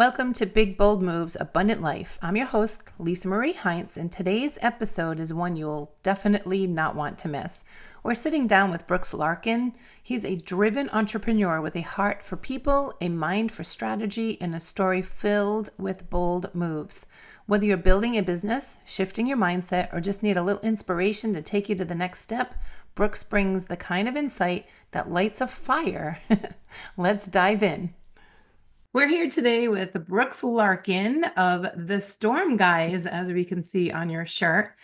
Welcome to Big Bold Moves Abundant Life. I'm your host, Lisa-Marie Hintze, and today's episode is one you'll definitely not want to miss. We're sitting down with Brooks Larkin. He's a driven entrepreneur with a heart for people, a mind for strategy, and a story filled with bold moves. Whether you're building a business, shifting your mindset, or just need a little inspiration to take you to the next step, Brooks brings the kind of insight that lights a fire. Let's dive in. We're here today with Brooks Larkin of the Storm Guys, as we can see on your shirt.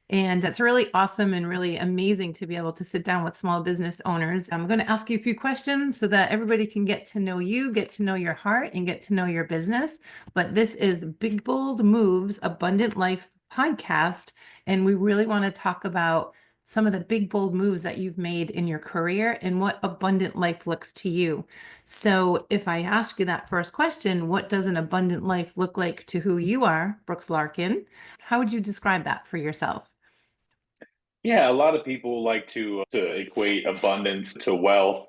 And it's really awesome and really amazing to be able to sit down with small business owners. I'm going to ask you a few questions so that everybody can get to know you, get to know your heart, and get to know your business. But this is Big Bold Moves Abundant Life podcast. And we really want to talk about some of the big, bold moves that you've made in your career and what abundant life looks to you. So if I ask you that first question, what does an abundant life look like to who you are, Brooks Larkin? How would you describe that for yourself? Yeah, a lot of people like to equate abundance to wealth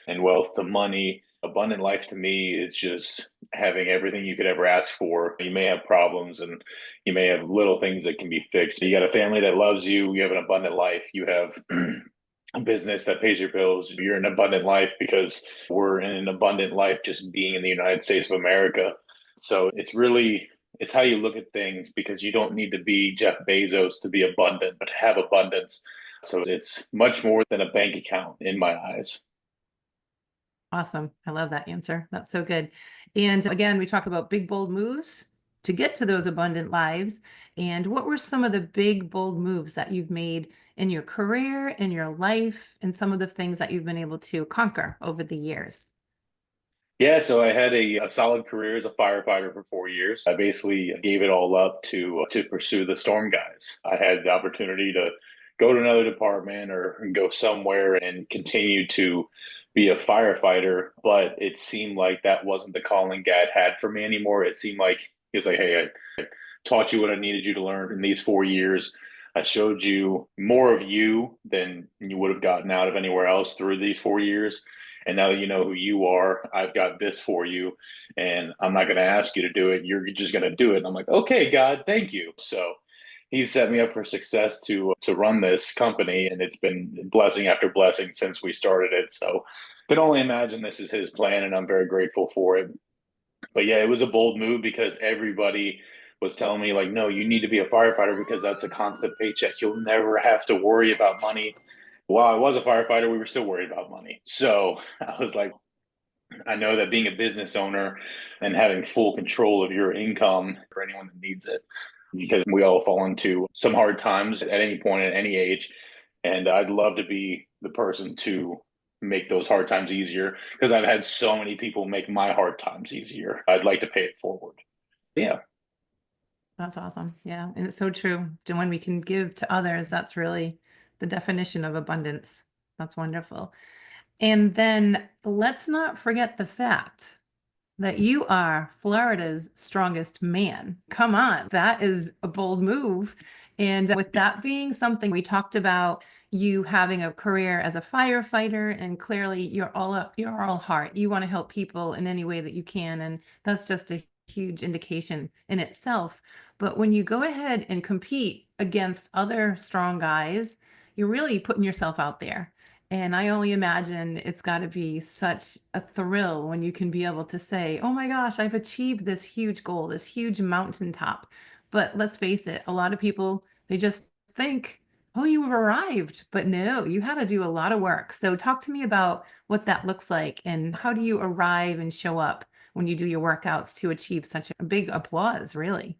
and wealth to money. Abundant life to me is just having everything you could ever ask for. You may have problems and you may have little things that can be fixed. You got a family that loves you, you have an abundant life, you have a business that pays your bills. You're in an abundant life because we're in an abundant life just being in the United States of America. So it's how you look at things because you don't need to be Jeff Bezos to be abundant, but have abundance. So it's much more than a bank account in my eyes. Awesome. I love that answer. That's so good. And again, we talked about big, bold moves to get to those abundant lives. And what were some of the big, bold moves that you've made in your career, in your life, and some of the things that you've been able to conquer over the years? Yeah, so I had a solid career as a firefighter for 4 years. I basically gave it all up to pursue the storm guys. I had the opportunity to go to another department or go somewhere and continue to be a firefighter, but it seemed like that wasn't the calling Dad had for me anymore. It seemed like he was like, "Hey, I taught you what I needed you to learn in these 4 years. I showed you more of you than you would have gotten out of anywhere else through these 4 years. And now that you know who you are, I've got this for you. And I'm not going to ask you to do it. You're just going to do it." And I'm like, "Okay, God, thank you." So he set me up for success to run this company. And it's been blessing after blessing since we started it. So I can only imagine this is his plan. And I'm very grateful for it. But yeah, it was a bold move because everybody was telling me, like, "No, you need to be a firefighter because that's a constant paycheck. You'll never have to worry about money." While I was a firefighter, we were still worried about money. So I was like, I know that being a business owner and having full control of your income for anyone that needs it, because we all fall into some hard times at any point at any age. And I'd love to be the person to make those hard times easier because I've had so many people make my hard times easier. I'd like to pay it forward. Yeah. That's awesome. Yeah. And it's so true. And when we can give to others, that's really the definition of abundance. That's wonderful. And then let's not forget the fact that you are Florida's strongest man. Come on, that is a bold move. And with that being something we talked about, you having a career as a firefighter, and clearly you're all heart. You want to help people in any way that you can, and that's just a huge indication in itself. But when you go ahead and compete against other strong guys, you're really putting yourself out there. And I only imagine it's got to be such a thrill when you can be able to say, oh my gosh, I've achieved this huge goal, this huge mountaintop. But let's face it, a lot of people, they just think, oh, you've arrived. But no, you had to do a lot of work. So talk to me about what that looks like and how do you arrive and show up when you do your workouts to achieve such a big applause, really?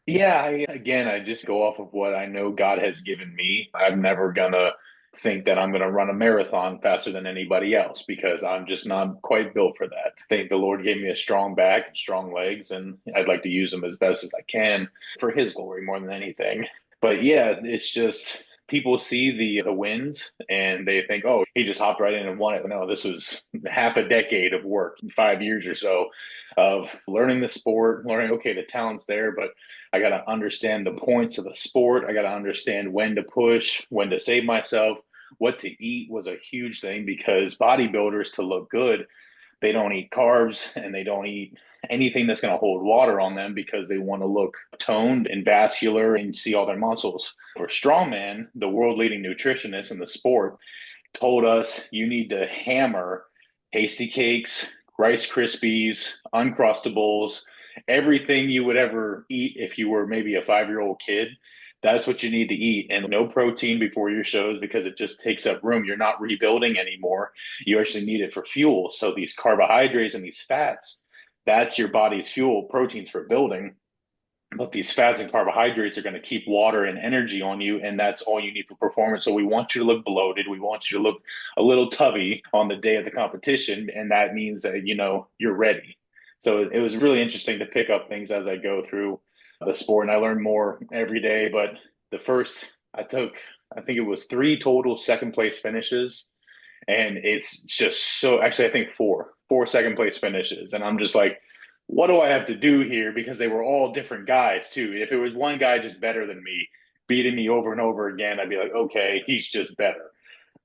Yeah, I just go off of what I know God has given me. I'm never gonna think that I'm gonna run a marathon faster than anybody else because I'm just not quite built for that. I think the Lord gave me a strong back and strong legs, and I'd like to use them as best as I can for His glory more than anything. But yeah, it's just people see the wins and they think, "Oh, he just hopped right in and won it." No, this was half a decade of work, 5 years or so of learning the sport, learning, okay, the talent's there, but I got to understand the points of the sport. I got to understand when to push, when to save myself. What to eat was a huge thing because bodybuilders, to look good, They don't eat carbs and they don't eat anything that's going to hold water on them because they want to look toned and vascular and see all their muscles. For Strongman, the world leading nutritionist in the sport, told us you need to hammer tasty cakes, Rice Krispies, Uncrustables, everything you would ever eat if you were maybe a 5-year-old kid. That's what you need to eat, and no protein before your shows because it just takes up room. You're not rebuilding anymore. You actually need it for fuel. So these carbohydrates and these fats, that's your body's fuel. Proteins for building, but these fats and carbohydrates are going to keep water and energy on you, and that's all you need for performance. So we want you to look bloated. We want you to look a little tubby on the day of the competition, and that means that you're ready. So it was really interesting to pick up things as I go through the sport, and I learn more every day. But the first I took, I think it was 3 total second place finishes, and it's just so actually I think four second place finishes, and I'm just like, what do I have to do here? Because they were all different guys too. If it was one guy just better than me, beating me over and over again, I'd be like, okay, he's just better.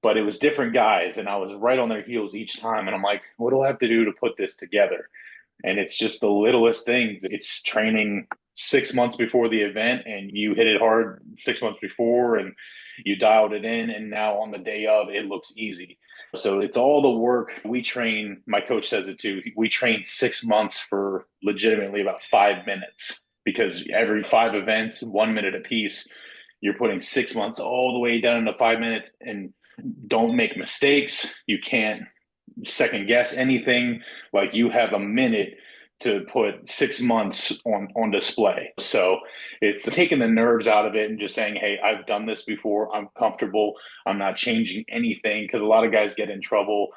But it was different guys, and I was right on their heels each time. And I'm like, what do I have to do to put this together? And it's just the littlest things. It's training 6 months before the event, and you hit it hard 6 months before, and you dialed it in, and now on the day of, it looks easy. So it's all the work. We train, my coach says it too, we train 6 months for legitimately about 5 minutes because every 5 events, 1 minute apiece, you're putting 6 months all the way down into 5 minutes, and don't make mistakes. You can't second guess anything. Like, you have a minute to put 6 months on display. So it's taking the nerves out of it and just saying, hey, I've done this before. I'm comfortable. I'm not changing anything, because a lot of guys get in trouble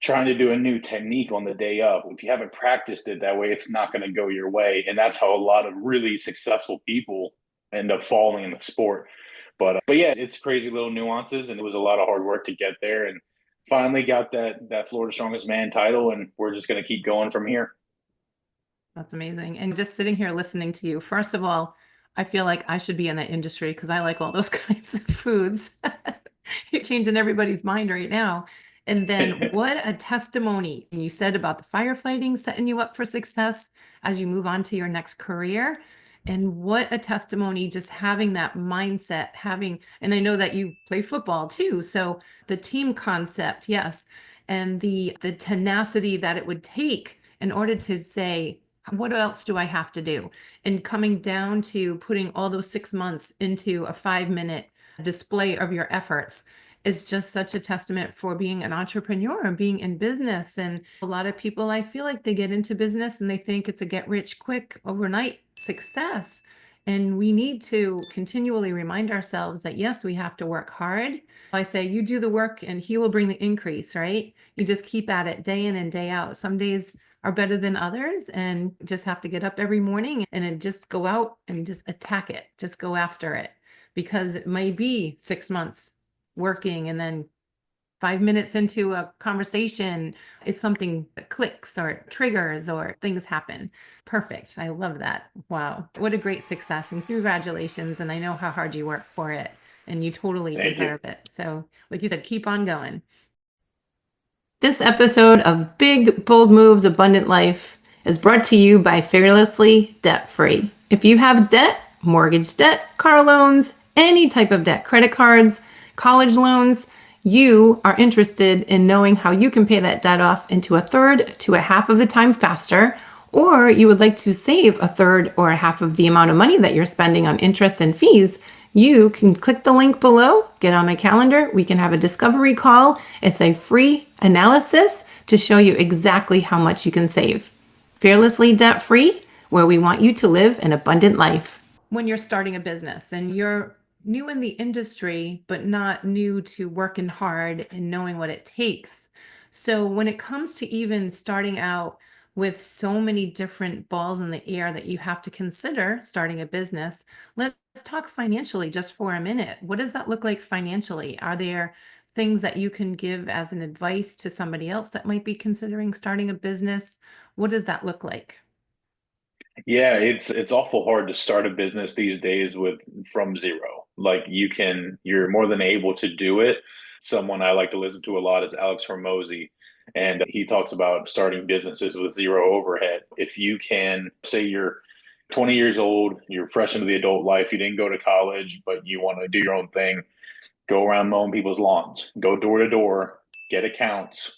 trying to do a new technique on the day of. If you haven't practiced it that way, it's not going to go your way. And that's how a lot of really successful people end up falling in the sport. But yeah, it's crazy little nuances, and it was a lot of hard work to get there, and finally got that Florida Strongest Man title, and we're just going to keep going from here. That's amazing. And just sitting here listening to you, first of all, I feel like I should be in that industry because I like all those kinds of foods. You're changing everybody's mind right now. And then what a testimony you said about the firefighting setting you up for success as you move on to your next career. And what a testimony, just having that mindset, and I know that you play football too. So the team concept, yes. And the tenacity that it would take in order to say, what else do I have to do? And coming down to putting all those 6 months into a 5 minute display of your efforts is just such a testament for being an entrepreneur and being in business. And a lot of people, I feel like they get into business and they think it's a get rich quick overnight success. And we need to continually remind ourselves that, yes, we have to work hard. I say, you do the work and he will bring the increase, right? You just keep at it day in and day out. Some days are better than others, and just have to get up every morning and then just go out and just attack it, just go after it, because it may be 6 months working and then 5 minutes into a conversation, it's something that clicks or triggers or things happen. Perfect. I love that. Wow. What a great success, and congratulations. And I know how hard you work for it, and you totally Thank you. deserve it. So, like you said, keep on going. This episode of Big Bold Moves Abundant Life is brought to you by Fearlessly Debt Free. If you have debt, mortgage debt, car loans, any type of debt, credit cards, college loans, you are interested in knowing how you can pay that debt off into a third to a half of the time faster, or you would like to save a third or a half of the amount of money that you're spending on interest and fees, you can click the link below, get on my calendar. We can have a discovery call. It's a free analysis to show you exactly how much you can save. Fearlessly Debt Free, where we want you to live an abundant life. When you're starting a business and you're new in the industry, but not new to working hard and knowing what it takes. So when it comes to even starting out with so many different balls in the air that you have to consider starting a business, let's talk financially just for a minute. What does that look like financially? Are there things that you can give as an advice to somebody else that might be considering starting a business? What does that look like? Yeah, it's awful hard to start a business these days with from zero. Like, you're more than able to do it. Someone I like to listen to a lot is Alex Hormozy, And he talks about starting businesses with zero overhead. If you can say you're 20 years old, you're fresh into the adult life, you didn't go to college, but you want to do your own thing, go around mowing people's lawns, go door to door, get accounts,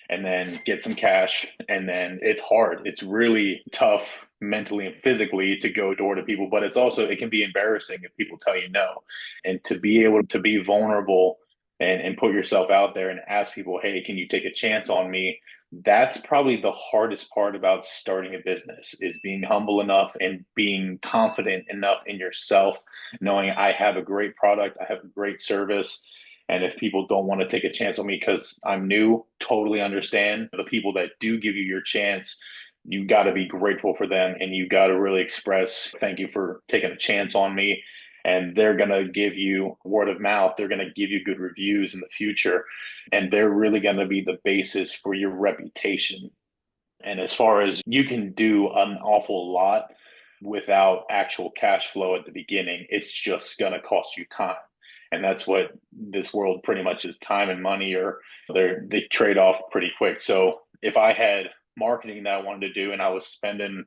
and then get some cash. And then it's hard. It's really tough mentally and physically to go door to people, but it can be embarrassing if people tell you no. And to be able to be vulnerable and put yourself out there and ask people, hey, can you take a chance on me? That's probably the hardest part about starting a business is being humble enough and being confident enough in yourself, knowing I have a great product, I have a great service. And if people don't want to take a chance on me because I'm new, totally understand. The people that do give you your chance, you got to be grateful for them and you got to really express thank you for taking a chance on me. And they're going to give you word of mouth. They're going to give you good reviews in the future. And they're really going to be the basis for your reputation. And as far as you can do an awful lot without actual cash flow at the beginning, it's just going to cost you time. And that's what this world pretty much is, time and money, or they trade off pretty quick. So if I had marketing that I wanted to do and I was spending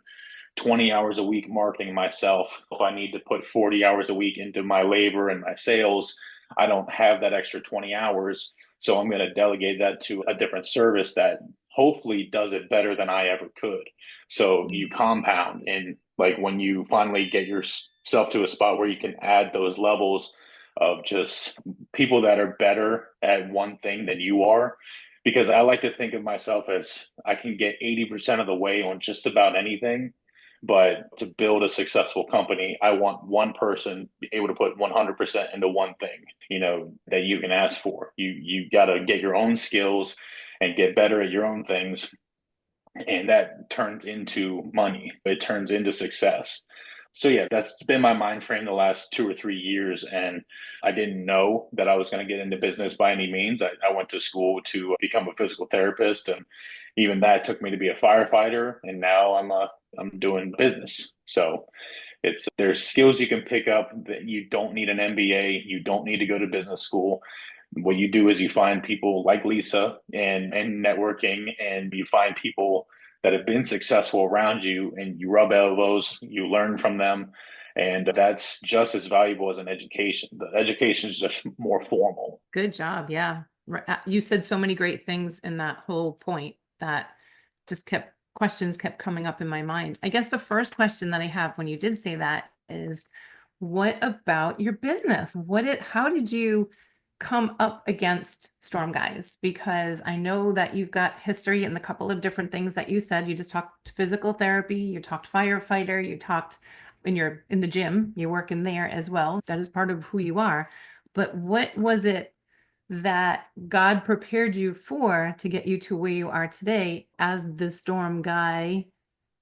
20 hours a week marketing myself, if I need to put 40 hours a week into my labor and my sales, I don't have that extra 20 hours. So I'm going to delegate that to a different service that hopefully does it better than I ever could. So you compound, and like when you finally get yourself to a spot where you can add those levels of just people that are better at one thing than you are. Because I like to think of myself as I can get 80% of the way on just about anything. But to build a successful company, I want one person able to put 100% into one thing, that you can ask for. You got to get your own skills and get better at your own things. And that turns into money. It turns into success. So yeah, that's been my mind frame the last 2 or 3 years. And I didn't know that I was going to get into business by any means. I went to school to become a physical therapist, and even that took me to be a firefighter. And now I'm doing business. So there's skills you can pick up that you don't need an MBA. You don't need to go to business school. What you do is you find people like Lisa and networking, and you find people that have been successful around you, and you rub elbows, you learn from them. And that's just as valuable as an education. The education is just more formal. Good job. Yeah. You said so many great things in that whole point that questions kept coming up in my mind. I guess the first question that I have when you did say that is, what about your business? How did you come up against Storm Guys? Because I know that you've got history in the couple of different things that you said. You just talked physical therapy, you talked firefighter, you talked in the gym, you work in there as well. That is part of who you are. But what was it that God prepared you for to get you to where you are today as the storm guy,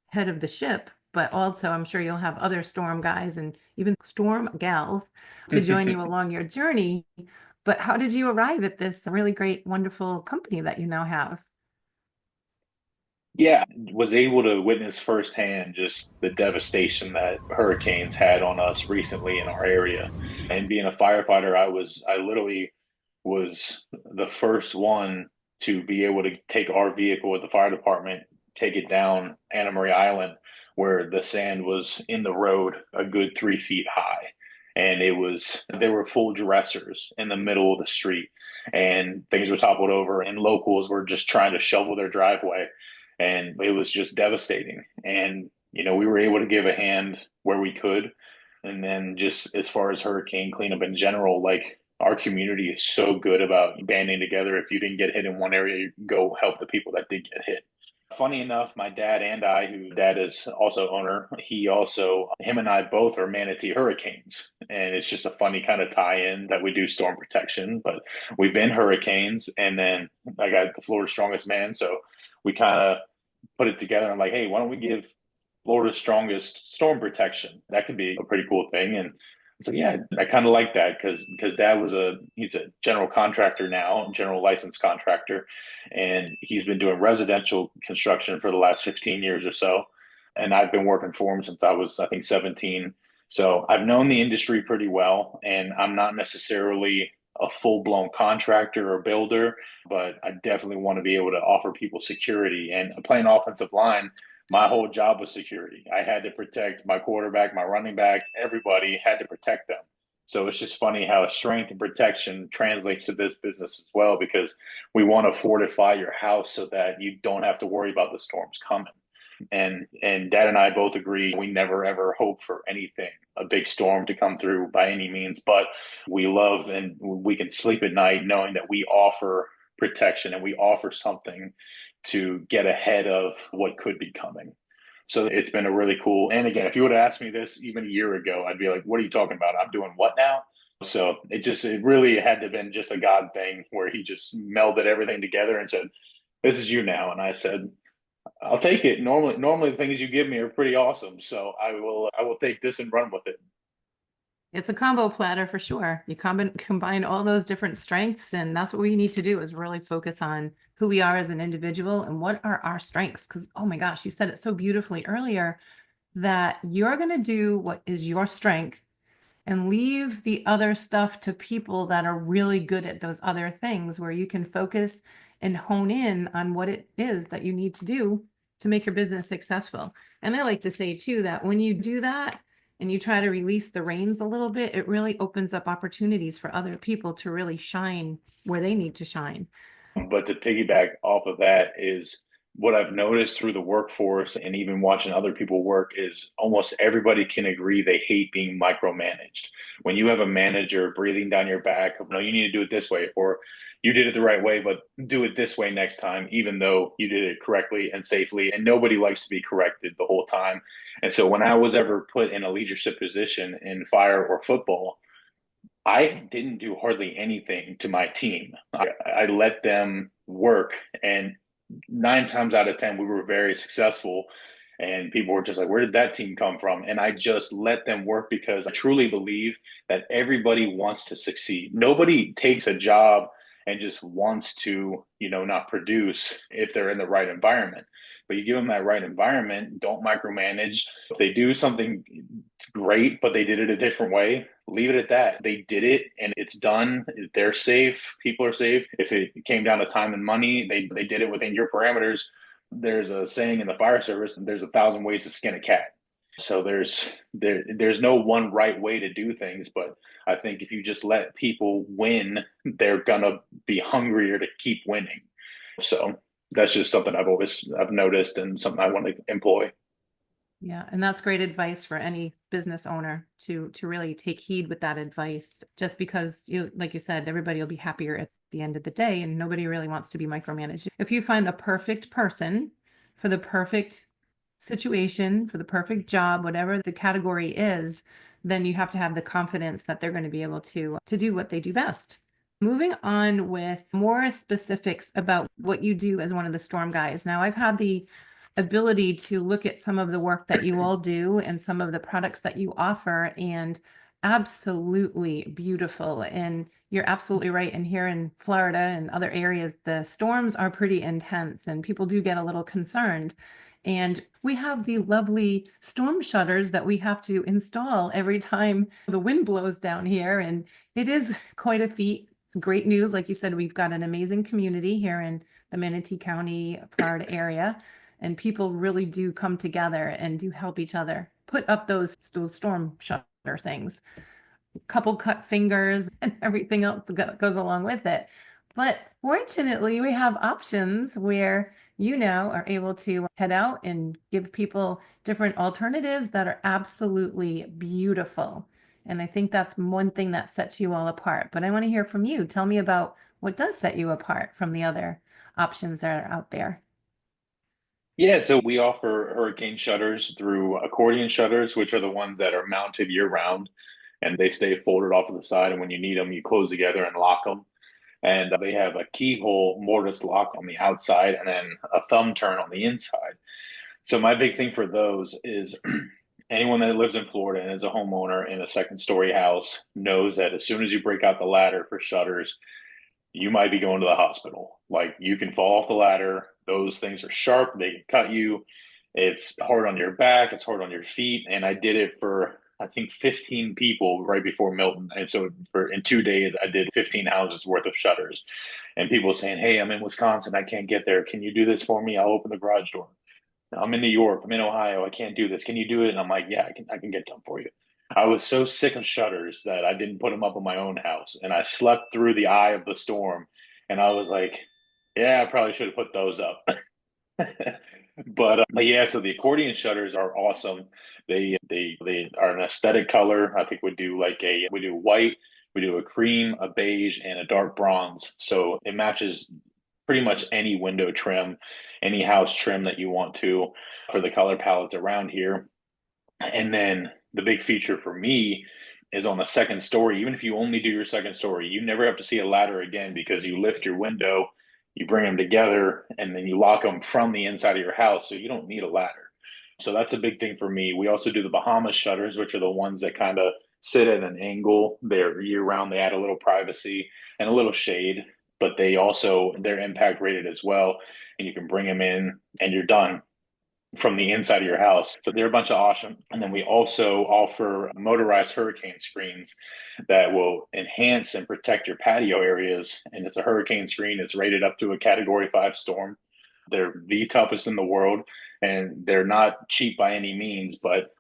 head of the ship? But also, I'm sure you'll have other storm guys and even storm gals to join you along your journey. But how did you arrive at this really great, wonderful company that you now have? Yeah, was able to witness firsthand just the devastation that hurricanes had on us recently in our area. And being a firefighter, I literally was the first one to be able to take our vehicle with the fire department, take it down Anna Marie Island, where the sand was in the road a good 3 feet high. And there were full dressers in the middle of the street, and things were toppled over, and locals were just trying to shovel their driveway. And it was just devastating. And, we were able to give a hand where we could. And then just as far as hurricane cleanup in general, like our community is so good about banding together. If you didn't get hit in one area, you go help the people that did get hit. Funny enough, my dad and I, who dad is also owner, him and I both are Manatee Hurricanes. And it's just a funny kind of tie in that we do storm protection, but we've been hurricanes. And then I got the Florida's strongest man. So we kind of put it together. I'm like, hey, why don't we give Florida's strongest storm protection? That could be a pretty cool thing. And so yeah, I kind of like that because dad he's a general contractor now, general licensed contractor, and he's been doing residential construction for the last 15 years or so. And I've been working for him since I was, I think, 17. So I've known the industry pretty well, and I'm not necessarily a full-blown contractor or builder, but I definitely want to be able to offer people security. And playing offensive line, my whole job was security. I had to protect my quarterback, my running back, everybody had to protect them. So it's just funny how strength and protection translates to this business as well, because we want to fortify your house so that you don't have to worry about the storms coming. And Dad and I both agree we never ever hope for anything, a big storm to come through by any means, but we love and we can sleep at night knowing that we offer protection and we offer something to get ahead of what could be coming. So it's been a really cool. And again, if you would have asked me this even a year ago, I'd be like, what are you talking about? I'm doing what now? So it really had to have been just a God thing where he just melded everything together and said, this is you now. And I said, I'll take it. Normally the things you give me are pretty awesome. So I will take this and run with it. It's a combo platter for sure. You combine all those different strengths, and that's what we need to do is really focus on who we are as an individual and what are our strengths. Because, oh my gosh, you said it so beautifully earlier that you're going to do what is your strength and leave the other stuff to people that are really good at those other things where you can focus and hone in on what it is that you need to do to make your business successful. And I like to say too that when you do that and you try to release the reins a little bit, it really opens up opportunities for other people to really shine where they need to shine. But to piggyback off of that is what I've noticed through the workforce and even watching other people work is almost everybody can agree they hate being micromanaged. When you have a manager breathing down your back, no, you need to do it this way, or you did it the right way, but do it this way next time, even though you did it correctly and safely. And nobody likes to be corrected the whole time. And so when I was ever put in a leadership position in fire or football, I didn't do hardly anything to my team. I let them work, and 9 times out of 10, we were very successful. And people were just like, where did that team come from? And I just let them work because I truly believe that everybody wants to succeed. Nobody takes a job and just wants to, not produce if they're in the right environment. But you give them that right environment, don't micromanage. If they do something great, but they did it a different way, leave it at that. They did it and it's done. They're safe. People are safe. If it came down to time and money, they did it within your parameters. There's a saying in the fire service, there's 1,000 ways to skin a cat. So there's no one right way to do things, but I think if you just let people win, they're gonna be hungrier to keep winning. So that's just something I've noticed and something I want to employ. Yeah, and that's great advice for any business owner to really take heed with that advice. Just because you, like you said, everybody will be happier at the end of the day, and nobody really wants to be micromanaged. If you find the perfect person for the perfect situation, for the perfect job, whatever the category is, then you have to have the confidence that they're going to be able to do what they do best. Moving on with more specifics about what you do as one of the storm guys. Now, I've had the ability to look at some of the work that you all do and some of the products that you offer, and absolutely beautiful. And you're absolutely right. And here in Florida and other areas, the storms are pretty intense and people do get a little concerned. And we have the lovely storm shutters that we have to install every time the wind blows down here. And it is quite a feat. Great news. Like you said, we've got an amazing community here in the Manatee County, Florida area, and people really do come together and do help each other put up those storm shutter things. Couple cut fingers and everything else goes along with it. But fortunately, we have options where you now are able to head out and give people different alternatives that are absolutely beautiful. And I think that's one thing that sets you all apart. But I want to hear from you. Tell me about what does set you apart from the other options that are out there. Yeah, so we offer hurricane shutters through accordion shutters, which are the ones that are mounted year round and they stay folded off to the side. And when you need them, you close together and lock them. And they have a keyhole mortise lock on the outside and then a thumb turn on the inside. So my big thing for those is anyone that lives in Florida and is a homeowner in a second story house knows that as soon as you break out the ladder for shutters, you might be going to the hospital. Like you can fall off the ladder. Those things are sharp. They can cut you. It's hard on your back. It's hard on your feet. And I did it for I think 15 people right before Milton. And so in 2 days, I did 15 houses worth of shutters. And people saying, "Hey, I'm in Wisconsin. I can't get there. Can you do this for me? I'll open the garage door. I'm in New York. I'm in Ohio. I can't do this. Can you do it?" And I'm like, "Yeah, I can get them for you." I was so sick of shutters that I didn't put them up in my own house. And I slept through the eye of the storm. And I was like, "Yeah, I probably should have put those up." But yeah, so the accordion shutters are awesome. They are an aesthetic color. I think we do white, we do a cream, a beige, and a dark bronze. So it matches pretty much any window trim, any house trim that you want to for the color palettes around here. And then the big feature for me is on the second story. Even if you only do your second story, you never have to see a ladder again because you lift your window, you bring them together, and then you lock them from the inside of your house. So you don't need a ladder. So that's a big thing for me. We also do the Bahamas shutters, which are the ones that kind of sit at an angle. They're year round. They add a little privacy and a little shade, but they're impact rated as well. And you can bring them in and you're done from the inside of your house. So they're a bunch of awesome. And then we also offer motorized hurricane screens that will enhance and protect your patio areas. And it's a hurricane screen. It's rated up to a category 5 storm. They're the toughest in the world, and they're not cheap by any means, but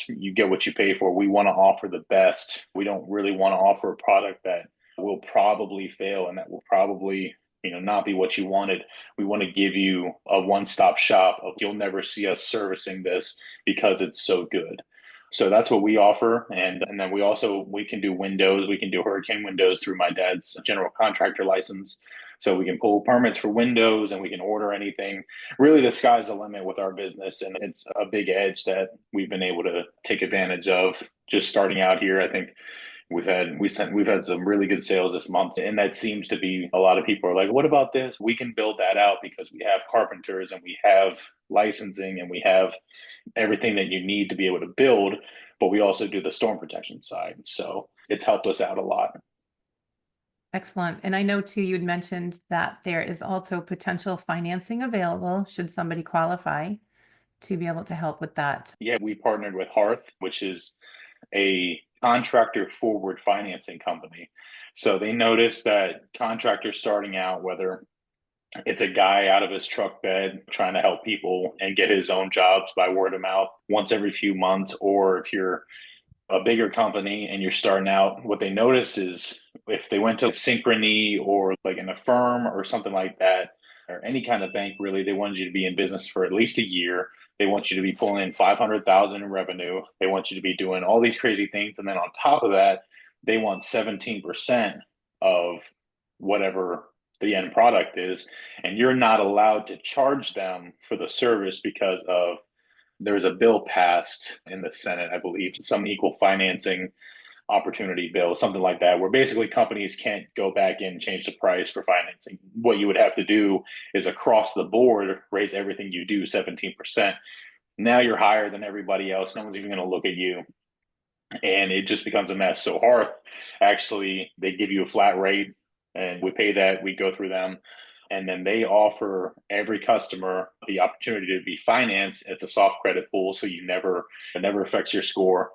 you get what you pay for. We want to offer the best. We don't really want to offer a product that will probably fail and that will probably not be what you wanted. We want to give you a one-stop shop of you'll never see us servicing this because it's so good. So that's what we offer. And then we can do windows. We can do hurricane windows through my dad's general contractor license. So we can pull permits for windows and we can order anything. Really, the sky's the limit with our business. And it's a big edge that we've been able to take advantage of just starting out here. I think we've had some really good sales this month, and that seems to be a lot of people are like, "What about this?" We can build that out because we have carpenters and we have licensing and we have everything that you need to be able to build, but we also do the storm protection side. So it's helped us out a lot. Excellent. And I know too, you'd mentioned that there is also potential financing available should somebody qualify to be able to help with that. Yeah, we partnered with Hearth, which is a contractor forward financing company. So they noticed that contractors starting out, whether it's a guy out of his truck bed trying to help people and get his own jobs by word of mouth once every few months, or if you're a bigger company and you're starting out, what they notice is if they went to Synchrony or like in a firm or something like that, or any kind of bank, really, they wanted you to be in business for at least a year. They want you to be pulling in 500,000 in revenue. They want you to be doing all these crazy things. And then on top of that, they want 17% of whatever the end product is. And you're not allowed to charge them for the service because of there was a bill passed in the Senate, I believe, some equal financing opportunity bill, something like that, where basically companies can't go back in and change the price for financing. What you would have to do is across the board raise everything you do 17%. Now you're higher than everybody else. No one's even going to look at you. And it just becomes a mess. So Hearth, actually, they give you a flat rate and we pay that. We go through them. And then they offer every customer the opportunity to be financed. It's a soft credit pool, so it never affects your score.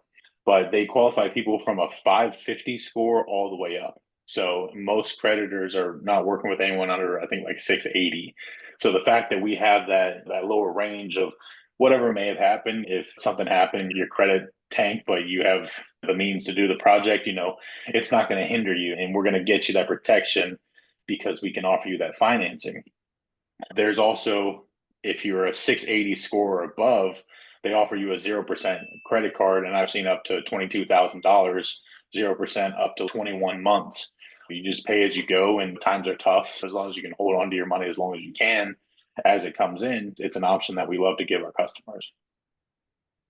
But they qualify people from a 550 score all the way up. So most creditors are not working with anyone under, I think, like 680. So the fact that we have that lower range of whatever may have happened, if something happened, your credit tank, but you have the means to do the project, it's not going to hinder you. And we're going to get you that protection because we can offer you that financing. There's also, if you're a 680 score or above, they offer you a 0% credit card. And I've seen up to $22,000, 0% up to 21 months. You just pay as you go, and times are tough. As long as you can hold on to your money as long as you can as it comes in, it's an option that we love to give our customers.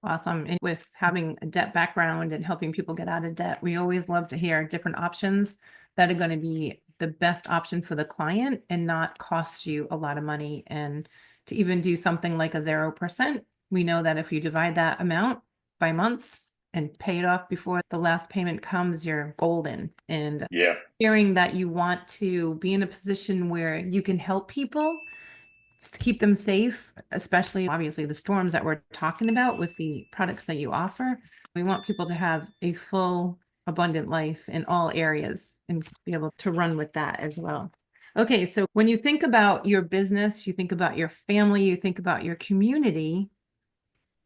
Awesome. And with having a debt background and helping people get out of debt, we always love to hear different options that are going to be the best option for the client and not cost you a lot of money. And to even do something like a 0%, we know that if you divide that amount by months and pay it off before the last payment comes, you're golden. And Yeah. hearing that you want to be in a position where you can help people to keep them safe, especially obviously the storms that we're talking about with the products that you offer. We want people to have a full, abundant life in all areas and be able to run with that as well. Okay, so when you think about your business, you think about your family, you think about your community,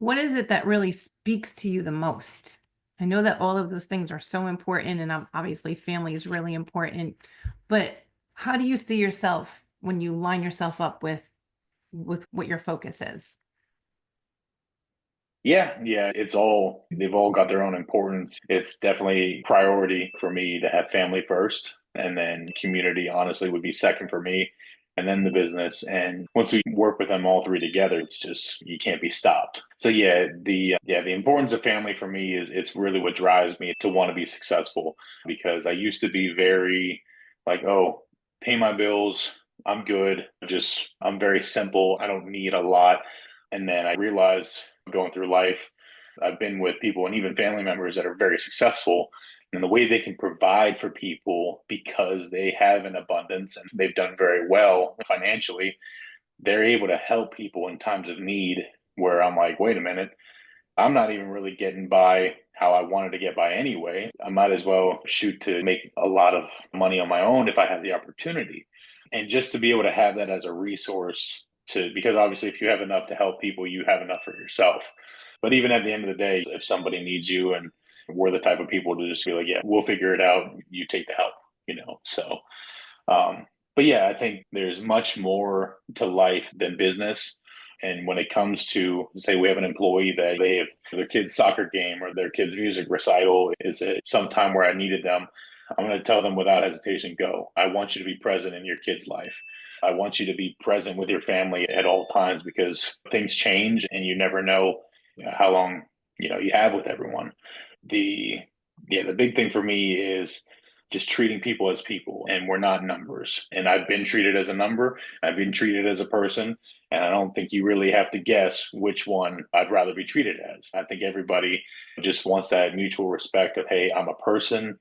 what is it that really speaks to you the most? I know that all of those things are so important, and obviously family is really important, but how do you see yourself when you line yourself up with what your focus is? Yeah, they've all got their own importance. It's definitely priority for me to have family first, and then community honestly would be second for me, and then the business. And once we work with them all three together, it's just you can't be stopped. So the importance of family for me is it's really what drives me to want to be successful, because I used to be very like, oh, pay my bills, I'm good. Just I'm very simple. I don't need a lot. And then I realized going through life, I've been with people and even family members that are very successful, and the way they can provide for people because they have an abundance and they've done very well financially, they're able to help people in times of need where I'm like, wait a minute, I'm not even really getting by how I wanted to get by anyway. I might as well shoot to make a lot of money on my own if I have the opportunity. And just to be able to have that as a resource to, because obviously if you have enough to help people, you have enough for yourself. But even at the end of the day, if somebody needs you, and we're the type of people to just be like, yeah, we'll figure it out. You take the help, you know? So, but yeah, I think there's much more to life than business. And when it comes to, say, we have an employee that they have their kid's soccer game or their kid's music recital is at some time where I needed them, I'm going to tell them without hesitation, go. I want you to be present in your kid's life. I want you to be present with your family at all times, because things change and you never know how long, you have with everyone. The the big thing for me is just treating people as people, and we're not numbers. And I've been treated as a number, I've been treated as a person, and I don't think you really have to guess which one I'd rather be treated as. I think everybody just wants that mutual respect of, hey, I'm a person.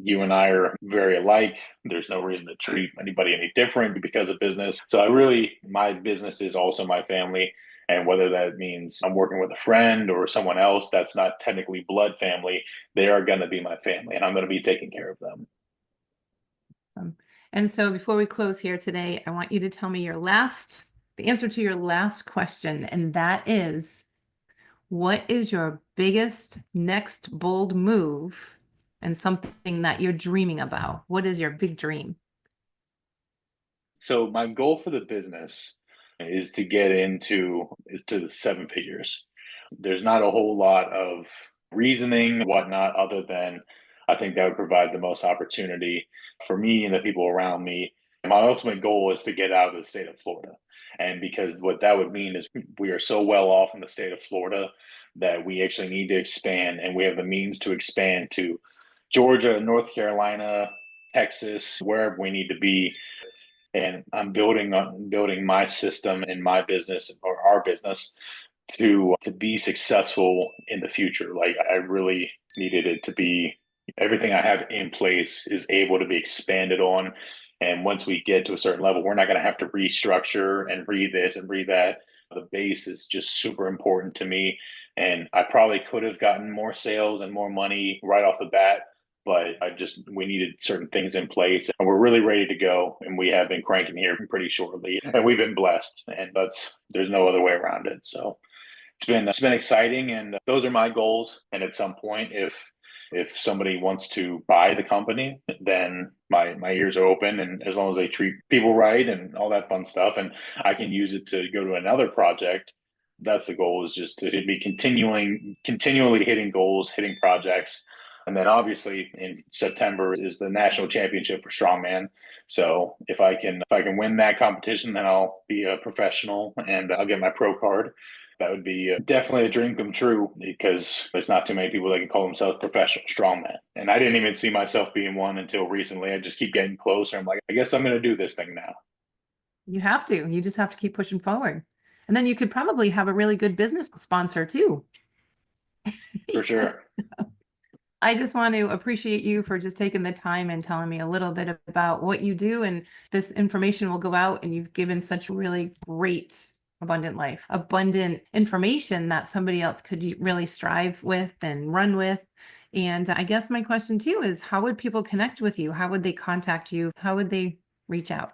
You and I are very alike. There's no reason to treat anybody any different because of business. So my business is also my family. And whether that means I'm working with a friend or someone else that's not technically blood family, they are going to be my family, and I'm going to be taking care of them. Awesome. And so before we close here today, I want you to tell me the answer to your last question, and that is, what is your biggest next bold move and something that you're dreaming about? What is your big dream? So my goal for the business is to get to the seven figures. There's not a whole lot of reasoning, whatnot, other than I think that would provide the most opportunity for me and the people around me. My ultimate goal is to get out of the state of Florida. And because what that would mean is we are so well off in the state of Florida that we actually need to expand, and we have the means to expand to Georgia, North Carolina, Texas, wherever we need to be. And I'm building my system and my business, or our business, to be successful in the future. Like, I really needed it to be everything I have in place is able to be expanded on. And once we get to a certain level, we're not going to have to restructure and read this and read that. The base is just super important to me. And I probably could have gotten more sales and more money right off the bat, but we needed certain things in place, and we're really ready to go. And we have been cranking here pretty shortly, and we've been blessed, and there's no other way around it. So it's been exciting, and those are my goals. And at some point, if somebody wants to buy the company, then my ears are open, and as long as they treat people right and all that fun stuff, and I can use it to go to another project. That's the goal, is just to be continually hitting goals, hitting projects. And then obviously in September is the national championship for Strongman. So if I can win that competition, then I'll be a professional and I'll get my pro card. That would be definitely a dream come true, because there's not too many people that can call themselves professional strongman. And I didn't even see myself being one until recently. I just keep getting closer. I'm like, I guess I'm going to do this thing now. You have to. You just have to keep pushing forward. And then you could probably have a really good business sponsor too. For sure. I just want to appreciate you for just taking the time and telling me a little bit about what you do. And this information will go out, and you've given such really great abundant life, abundant information that somebody else could really strive with and run with. And I guess my question to you is, how would people connect with you? How would they contact you? How would they reach out?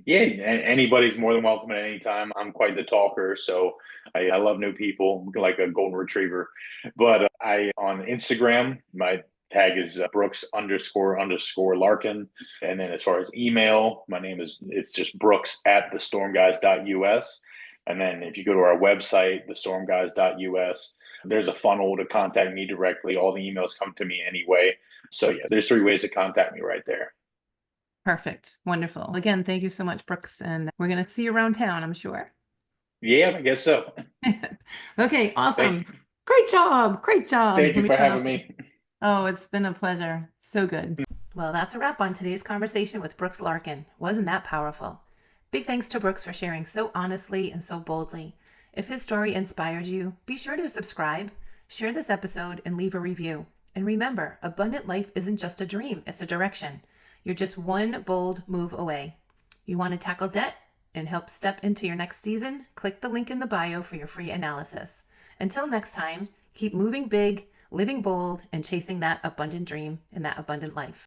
Yeah, anybody's more than welcome at any time. I'm quite the talker, so I love new people, like a golden retriever. But I on Instagram, my tag is Brooks __ Larkin, and then as far as email, my name is it's just Brooks at thestormguys.us. And then if you go to our website, thestormguys.us, there's a funnel to contact me directly. All the emails come to me anyway. So yeah, there's 3 ways to contact me right there. Perfect. Wonderful. Again, thank you so much, Brooks. And we're going to see you around town, I'm sure. Yeah, I guess so. Okay, awesome. Thank, Great job. Great job. thank Let you me for shut having up. me. Oh, it's been a pleasure. So good. Well, that's a wrap on today's conversation with Brooks Larkin. Wasn't that powerful? Big thanks to Brooks for sharing so honestly and so boldly. If his story inspired you, be sure to subscribe, share this episode, and leave a review. And remember, abundant life isn't just a dream, it's a direction. You're just one bold move away. You want to tackle debt and help step into your next season? Click the link in the bio for your free analysis. Until next time, keep moving big, living bold, and chasing that abundant dream and that abundant life.